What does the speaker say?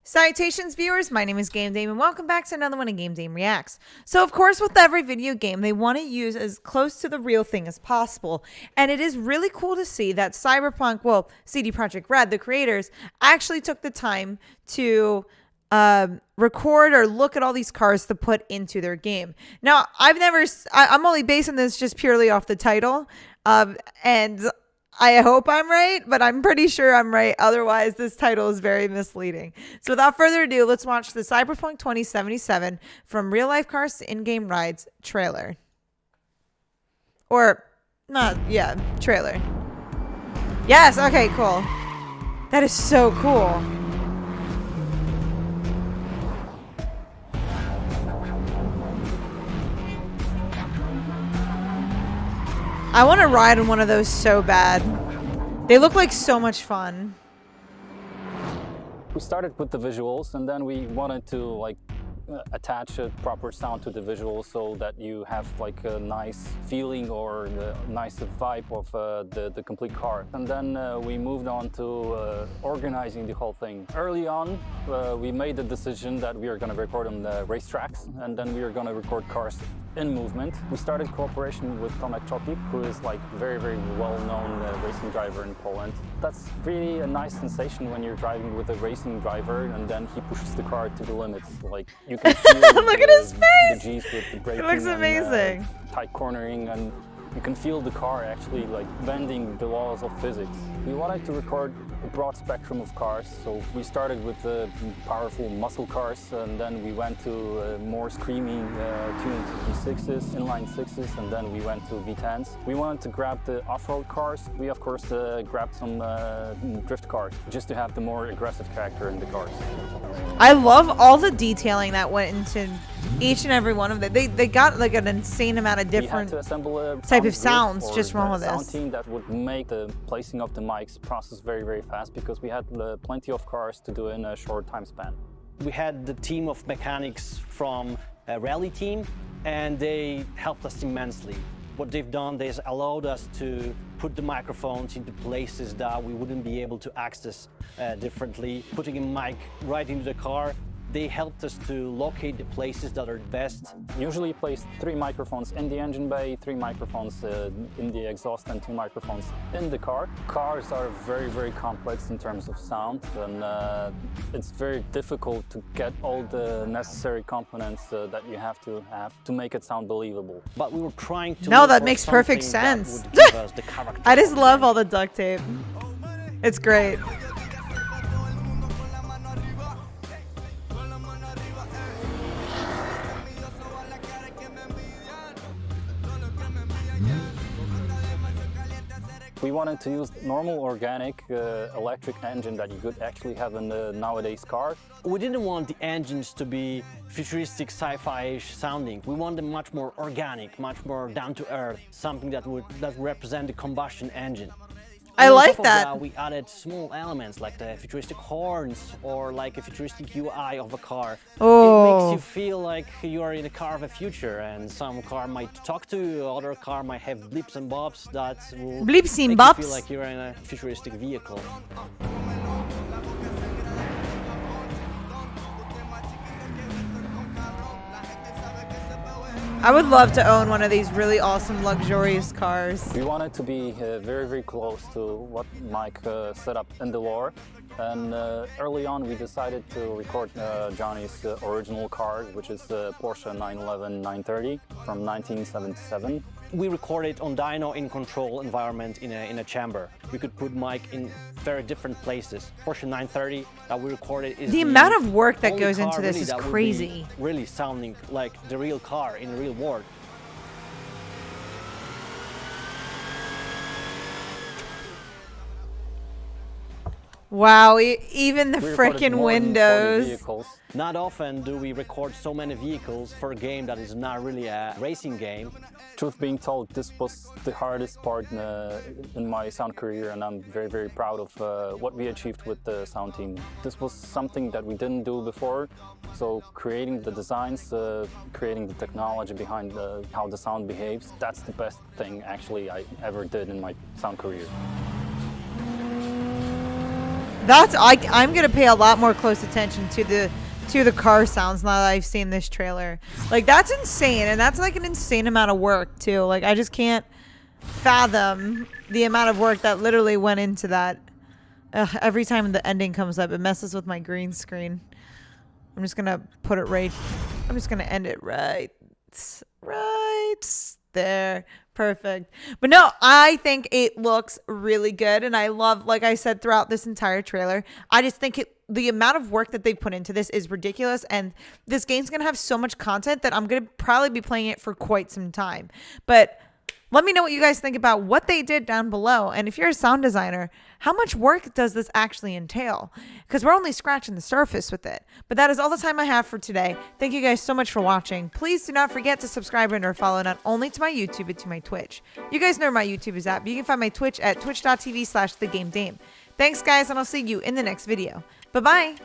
Salutations viewers, my name is GameDame and welcome back to another one of GameDame Reacts. So of course with every video game they want to use as close to the real thing as possible, and it is really cool to see that Cyberpunk, well CD Projekt Red, the creators, actually took the time to record or look at all these cars to put into their game. Now I'm only basing this just purely off the title, and I hope I'm right, but I'm pretty sure I'm right. Otherwise, this title is very misleading. So without further ado, let's watch the Cyberpunk 2077 From Real Life Cars to In-Game Rides trailer. Or, not, yeah, trailer. Yes, okay, cool. That is so cool. I want to ride in one of those so bad. They look like so much fun. We started with the visuals, and then we wanted to attach a proper sound to the visuals so that you have like a nice feeling or a nice vibe of the complete car. And then we moved on to organizing the whole thing. Early on, we made the decision that we are going to record on the racetracks, and then we are going to record cars in movement. We started cooperation with Tomek Chopik, who is like very well-known racing driver in Poland. That's really a nice sensation when you're driving with a racing driver and then he pushes the car to the limits. Like you can feel look at his face. the G's with the braking. It looks amazing. And, tight cornering, and you can feel the car actually like bending the laws of physics. We wanted to record a broad spectrum of cars, so we started with the powerful muscle cars, and then we went to more screaming tuned V6s, inline 6s, and then we went to V10s. We wanted to grab the off-road cars. We of course grabbed some drift cars, just to have the more aggressive character in the cars. I love all the detailing that went into each and every one of them. They got like an insane amount of different type of sounds just from all of this. Sound team that would make the placing of the mics process very fast, because we had plenty of cars to do in a short time span. We had the team of mechanics from a rally team, and they helped us immensely. What they've done, they allowed us to put the microphones into places that we wouldn't be able to access differently. Putting a mic right into the car, they helped us to locate the places that are best. Usually place 3 microphones in the engine bay, 3 microphones in the exhaust, and 2 microphones in the car. Cars are very complex in terms of sound, and it's very difficult to get all the necessary components that you have to make it sound believable. But we were trying to... No, that makes perfect sense. I just love all the duct tape. It's great. We wanted to use normal organic electric engine that you could actually have in the nowadays car. We didn't want the engines to be futuristic sci-fi-ish sounding. We want them much more organic, much more down to earth, something that would represent the combustion engine. I like that. We added small elements like the futuristic horns or like a futuristic UI of a car. Oh. It makes you feel like you are in a car of the future, and some car might talk to you, other car might have blips and bobs that will make you feel like you're in a futuristic vehicle. I would love to own one of these really awesome, luxurious cars. We wanted to be very close to what Mike set up in the lore. And early on we decided to record Johnny's original car, which is the Porsche 911 930 from 1977. We recorded on dyno in control environment in a chamber. We could put mic in very different places. Porsche 930 that we recorded is the amount of work that goes into this is crazy. Really sounding like the real car in the real world. Wow, even the frickin' windows. Not often do we record so many vehicles for a game that is not really a racing game. Truth being told, this was the hardest part in my sound career, and I'm very proud of what we achieved with the sound team. This was something that we didn't do before, so creating the designs, creating the technology behind how the sound behaves, that's the best thing actually I ever did in my sound career. I'm gonna pay a lot more close attention to the car sounds now that I've seen this trailer. Like, that's insane, and that's like an insane amount of work too. Like, I just can't fathom the amount of work that literally went into that. Every time the ending comes up, it messes with my green screen. I'm just gonna put it right. I'm just gonna end it right there. Perfect. But no, I think it looks really good, and I love, like I said throughout this entire trailer, I just think the amount of work that they put into this is ridiculous, and this game's gonna have so much content that I'm gonna probably be playing it for quite some time. But let me know what you guys think about what they did down below. And if you're a sound designer, how much work does this actually entail? Because we're only scratching the surface with it. But that is all the time I have for today. Thank you guys so much for watching. Please do not forget to subscribe and or follow not only to my YouTube, but to my Twitch. You guys know where my YouTube is at, but you can find my Twitch at twitch.tv/thegamedame. Thanks, guys, and I'll see you in the next video. Bye-bye.